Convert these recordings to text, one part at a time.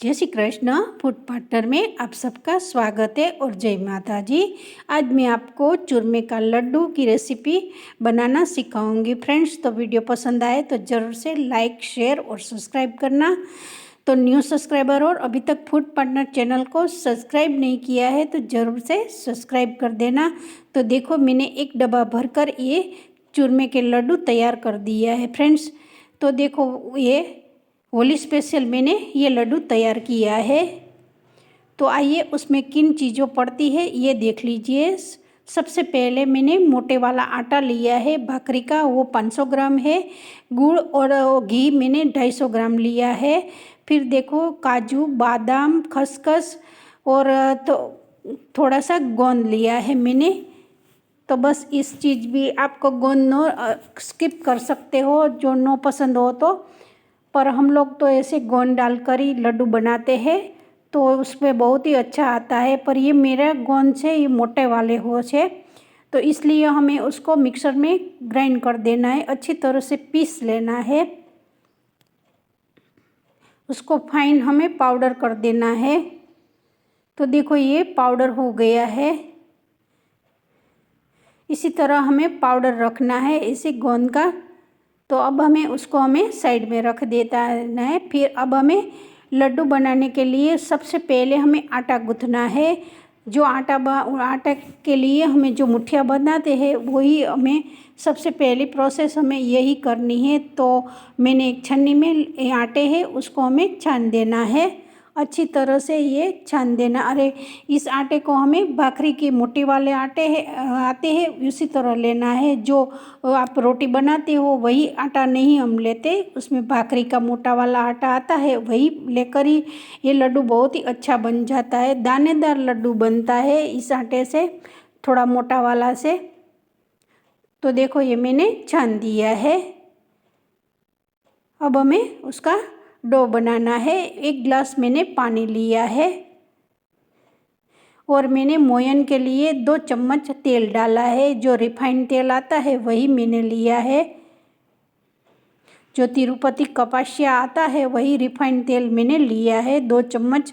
जय Shri Krishna. Food partner में आप सबका स्वागत है और जय माता जी। आज मैं आपको चूरमे का लड्डू की रेसिपी बनाना सिखाऊंगी फ्रेंड्स। तो वीडियो पसंद आए तो ज़रूर से लाइक शेयर और सब्सक्राइब करना। तो न्यू सब्सक्राइबर और अभी तक फूड पार्टनर चैनल को सब्सक्राइब नहीं किया है तो ज़रूर से सब्सक्राइब कर देना। तो देखो मैंने एक डब्बा भरकर ये चूरमे के लड्डू तैयार कर दिया है फ्रेंड्स। तो देखो ये होली स्पेशल मैंने ये लड्डू तैयार किया है। तो आइए उसमें किन चीज़ों पड़ती है ये देख लीजिए। सबसे पहले मैंने मोटे वाला आटा लिया है भाकरी का, वो 500 ग्राम है। गुड़ और घी मैंने 250 ग्राम लिया है। फिर देखो काजू बादाम खसखस और तो थोड़ा सा गोंद लिया है मैंने। तो बस इस चीज़ भी आपको गोंद नो स्किप कर सकते हो जो नो पसंद हो तो, पर हम लोग तो ऐसे गोंद डालकर ही लड्डू बनाते हैं तो उसमें बहुत ही अच्छा आता है। पर ये मेरा गोंद से ये मोटे वाले हो से तो इसलिए हमें उसको मिक्सर में ग्राइंड कर देना है, अच्छी तरह से पीस लेना है, उसको फाइन हमें पाउडर कर देना है। तो देखो ये पाउडर हो गया है। इसी तरह हमें पाउडर रखना है इसी गोंद का। तो अब हमें साइड में रख देता है। फिर अब हमें लड्डू बनाने के लिए सबसे पहले हमें आटा गूँथना है। जो आटा के लिए हमें जो मुठिया बनाते हैं वही हमें सबसे पहली प्रोसेस हमें यही करनी है। तो मैंने एक छन्नी में आटे है उसको हमें छान देना है, अच्छी तरह से ये छान देना। अरे इस आटे को हमें भाखरी के मोटे वाले आटे आते हैं उसी तरह लेना है। जो आप रोटी बनाते हो वही आटा नहीं हम लेते, उसमें भाखरी का मोटा वाला आटा आता है वही लेकर ही ये लड्डू बहुत ही अच्छा बन जाता है। दानेदार लड्डू बनता है इस आटे से, थोड़ा मोटा वाला से। तो देखो ये मैंने छान दिया है। अब हमें उसका डो बनाना है। 1 गिलास मैंने पानी लिया है और मैंने मोयन के लिए 2 चम्मच तेल डाला है। जो रिफाइंड तेल आता है वही मैंने लिया है। जो तिरुपति कपासिया आता है वही रिफाइंड तेल मैंने लिया है 2 चम्मच।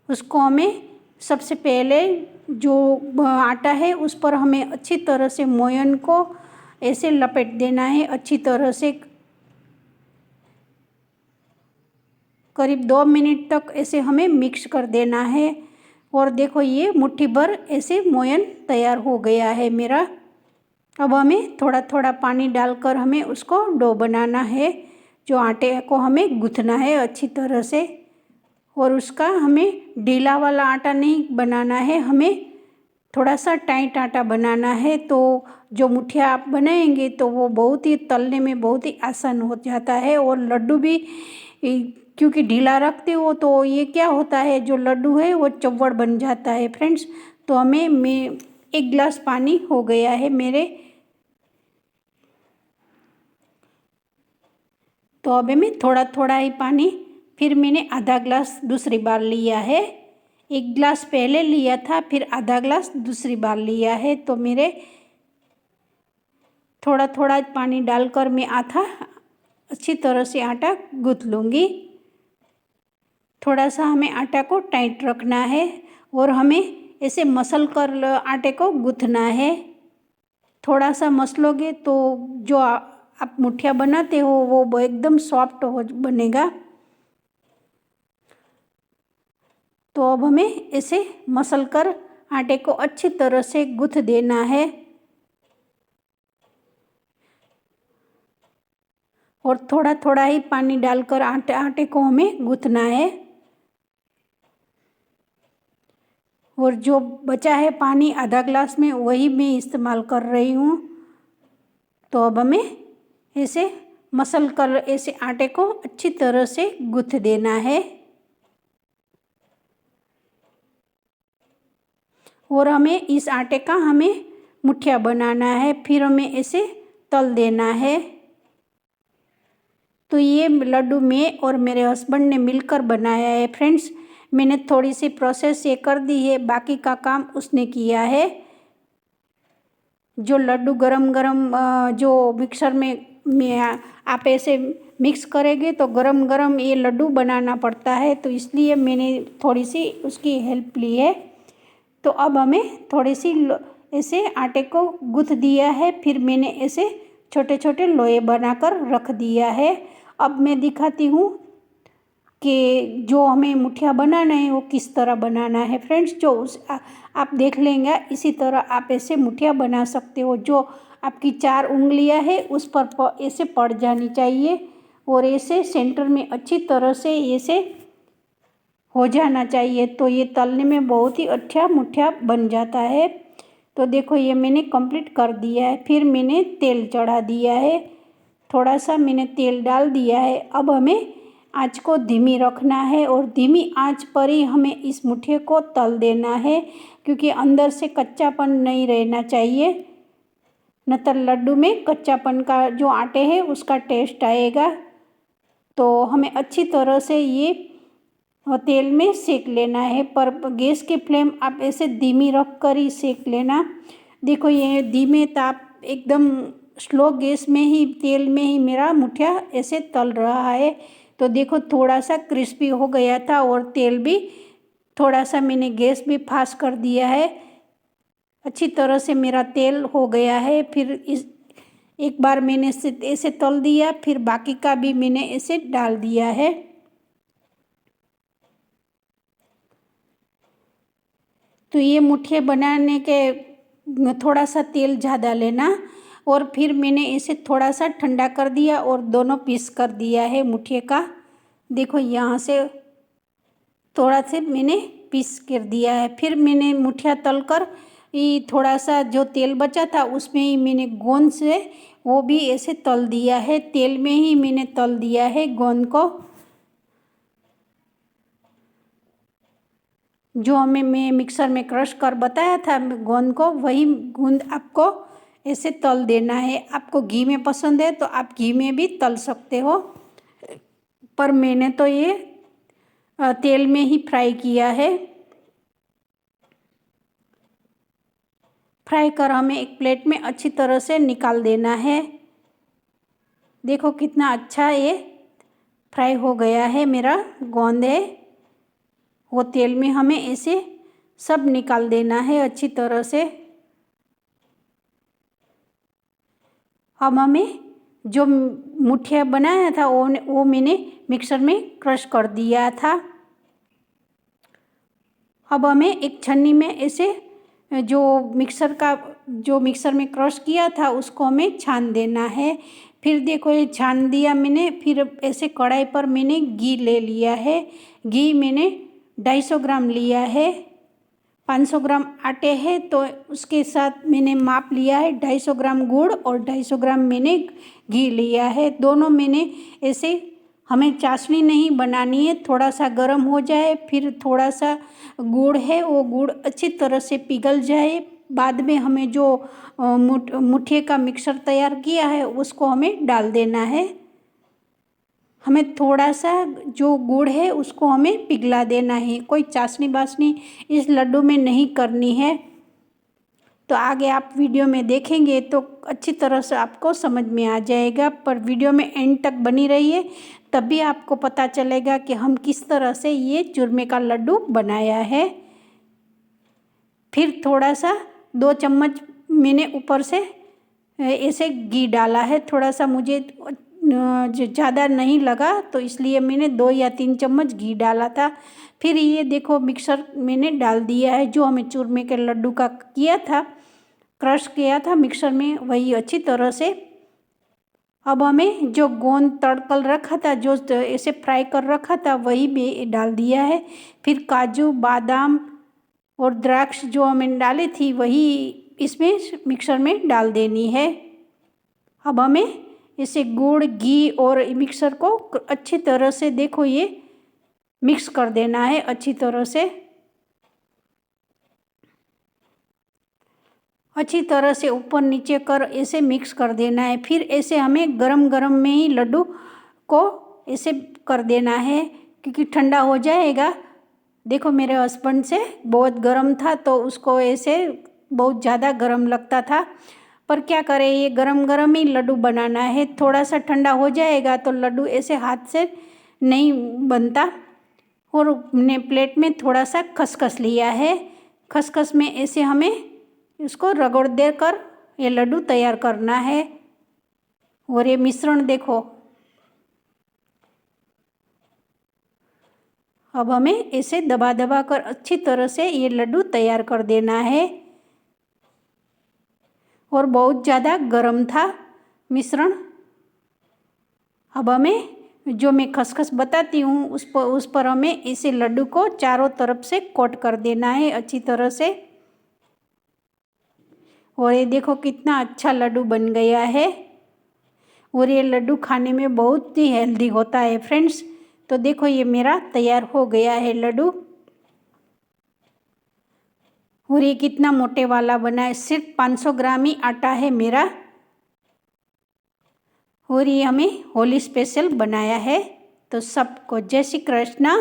उसको हमें सबसे पहले जो आटा है उस पर हमें अच्छी तरह से मोयन को ऐसे लपेट देना है, अच्छी तरह से करीब 2 मिनट तक ऐसे हमें मिक्स कर देना है। और देखो ये मुट्ठी भर ऐसे मोयन तैयार हो गया है मेरा। अब हमें थोड़ा थोड़ा पानी डालकर हमें उसको डो बनाना है। जो आटे को हमें गूँथना है अच्छी तरह से, और उसका हमें ढीला वाला आटा नहीं बनाना है, हमें थोड़ा सा टाइट आटा बनाना है। तो जो मुठिया आप बनाएंगे तो वो बहुत ही तलने में बहुत ही आसान हो जाता है। और लड्डू भी क्योंकि ढीला रखते हो तो ये क्या होता है जो लड्डू है वो चव्वड़ बन जाता है फ्रेंड्स। तो हमें 1 गिलास पानी हो गया है मेरे। तो अब हमें थोड़ा थोड़ा ही पानी, फिर मैंने आधा ग्लास दूसरी बार लिया है। 1 गिलास पहले लिया था फिर आधा ग्लास दूसरी बार लिया है। तो मेरे थोड़ा थोड़ा पानी डालकर मैं अच्छी तरह से आटा गूँथ लूँगी। थोड़ा सा हमें आटा को टाइट रखना है और हमें ऐसे मसल कर आटे को गूँथना है। थोड़ा सा मसलोगे तो जो आप मुठिया बनाते हो वो एकदम सॉफ्ट हो बनेगा। तो अब हमें ऐसे मसल कर आटे को अच्छी तरह से गूँथ देना है और थोड़ा थोड़ा ही पानी डालकर आटे को हमें गूँथना है। और जो बचा है पानी आधा ग्लास में वही मैं इस्तेमाल कर रही हूँ। तो अब हमें ऐसे मसल कर ऐसे आटे को अच्छी तरह से गूँथ देना है और हमें इस आटे का हमें मुठिया बनाना है, फिर हमें ऐसे तल देना है। तो ये लड्डू मैं और मेरे हस्बैंड ने मिलकर बनाया है फ्रेंड्स। मैंने थोड़ी सी प्रोसेस ये कर दी है, बाकी का काम उसने किया है। जो लड्डू गरम गरम जो मिक्सर में आप ऐसे मिक्स करेंगे तो गरम गरम ये लड्डू बनाना पड़ता है, तो इसलिए मैंने थोड़ी सी उसकी हेल्प ली है। तो अब हमें थोड़ी सी ऐसे आटे को गूँथ दिया है, फिर मैंने ऐसे छोटे छोटे लोए बनाकर रख दिया है। अब मैं दिखाती हूँ कि जो हमें मुठिया बनाना है वो किस तरह बनाना है फ्रेंड्स। जो आप देख लेंगे इसी तरह आप ऐसे मुठिया बना सकते हो। जो आपकी 4 उंगलियां है उस पर ऐसे पड़ जानी चाहिए और ऐसे सेंटर में अच्छी तरह से ऐसे हो जाना चाहिए, तो ये तलने में बहुत ही अच्छा मुठिया बन जाता है। तो देखो ये मैंने कंप्लीट कर दिया है। फिर मैंने तेल चढ़ा दिया है, थोड़ा सा मैंने तेल डाल दिया है। अब हमें आँच को धीमी रखना है और धीमी आँच पर ही हमें इस मुठिए को तल देना है, क्योंकि अंदर से कच्चापन नहीं रहना चाहिए, न तो लड्डू में कच्चापन का जो आटे है उसका टेस्ट आएगा। तो हमें अच्छी तरह से ये तेल में सेक लेना है, पर गैस की फ्लेम आप ऐसे धीमी रख कर ही सेक लेना। देखो ये धीमे ताप एकदम स्लो गैस में ही तेल में ही मेरा मुठिया ऐसे तल रहा है। तो देखो थोड़ा सा क्रिस्पी हो गया था और तेल भी थोड़ा सा मैंने गैस भी फास्ट कर दिया है। अच्छी तरह से मेरा तेल हो गया है। फिर इस एक बार मैंने ऐसे तल दिया, फिर बाकी का भी मैंने ऐसे डाल दिया है। तो ये मुठिया बनाने के थोड़ा सा तेल ज़्यादा लेना और फिर मैंने इसे थोड़ा सा ठंडा कर दिया और दोनों पीस कर दिया है मुठिए का। देखो यहाँ से थोड़ा से मैंने पीस कर दिया है। फिर मैंने मुठिया तल कर ये थोड़ा सा जो तेल बचा था उसमें ही मैंने गोंद से वो भी ऐसे तल दिया है। तेल में ही मैंने तल दिया है गोंद को। जो हमें मैं मिक्सर में क्रश कर बताया था गोंद को, वही गूंद आपको ऐसे तल देना है। आपको घी में पसंद है तो आप घी में भी तल सकते हो, पर मैंने तो ये तेल में ही फ्राई किया है। फ्राई कर हमें एक प्लेट में अच्छी तरह से निकाल देना है। देखो कितना अच्छा ये फ्राई हो गया है मेरा गोंद है, वो तेल में हमें ऐसे सब निकाल देना है अच्छी तरह से। अब हमें जो मुठिया बनाया था वो मैंने मिक्सर में क्रश कर दिया था। अब हमें एक छन्नी में ऐसे जो मिक्सर में क्रश किया था उसको हमें छान देना है। फिर देखो ये छान दिया मैंने। फिर ऐसे कढ़ाई पर मैंने घी ले लिया है। घी मैंने 250 ग्राम लिया है। 500 ग्राम आटे है तो उसके साथ मैंने माप लिया है 250 ग्राम गुड़ और 250 ग्राम मैंने घी लिया है। दोनों मैंने ऐसे, हमें चाशनी नहीं बनानी है, थोड़ा सा गर्म हो जाए फिर थोड़ा सा गुड़ है वो गुड़ अच्छी तरह से पिघल जाए, बाद में हमें जो मुठिए का मिक्सर तैयार किया है उसको हमें डाल देना है। हमें थोड़ा सा जो गुड़ है उसको हमें पिघला देना है, कोई चाशनी बाशनी इस लड्डू में नहीं करनी है। तो आगे आप वीडियो में देखेंगे तो अच्छी तरह से आपको समझ में आ जाएगा, पर वीडियो में एंड तक बनी रहिए तभी आपको पता चलेगा कि हम किस तरह से ये चूरमे का लड्डू बनाया है। फिर थोड़ा सा 2 चम्मच मैंने ऊपर से ऐसे घी डाला है। थोड़ा सा मुझे ज़्यादा नहीं लगा तो इसलिए मैंने 2 या 3 चम्मच घी डाला था। फिर ये देखो मिक्सर मैंने डाल दिया है, जो हमें चूरमे के लड्डू का किया था, क्रश किया था मिक्सर में, वही अच्छी तरह से। अब हमें जो गोंद तड़कल रखा था, जो ऐसे फ्राई कर रखा था, वही भी डाल दिया है। फिर काजू बादाम और द्राक्ष जो हमने डाली थी वही इसमें मिक्सर में डाल देनी है। अब हमें इसे गुड़ घी और मिक्सर को अच्छी तरह से देखो ये मिक्स कर देना है अच्छी तरह से। अच्छी तरह से ऊपर नीचे कर ऐसे मिक्स कर देना है। फिर ऐसे हमें गरम गरम में ही लड्डू को ऐसे कर देना है, क्योंकि ठंडा हो जाएगा। देखो मेरे हस्बैंड से बहुत गरम था तो उसको ऐसे बहुत ज़्यादा गरम लगता था, पर क्या करें, ये गरम गरम ही लड्डू बनाना है। थोड़ा सा ठंडा हो जाएगा तो लड्डू ऐसे हाथ से नहीं बनता। और हमने प्लेट में थोड़ा सा खसखस लिया है। खसखस में ऐसे हमें इसको रगड़ देकर ये लड्डू तैयार करना है। और ये मिश्रण देखो, अब हमें ऐसे दबा दबा कर अच्छी तरह से ये लड्डू तैयार कर देना है। और बहुत ज़्यादा गर्म था मिश्रण। अब हमें जो मैं खसखस बताती हूँ उस पर हमें इसे लड्डू को चारों तरफ से कोट कर देना है अच्छी तरह से। और ये देखो कितना अच्छा लड्डू बन गया है। और ये लड्डू खाने में बहुत ही हेल्दी होता है फ्रेंड्स। तो देखो ये मेरा तैयार हो गया है लड्डू। और ये कितना मोटे वाला बना है, सिर्फ 500 ग्राम ही आटा है मेरा। और ये हमें होली स्पेशल बनाया है। तो सबको जय श्री कृष्णा।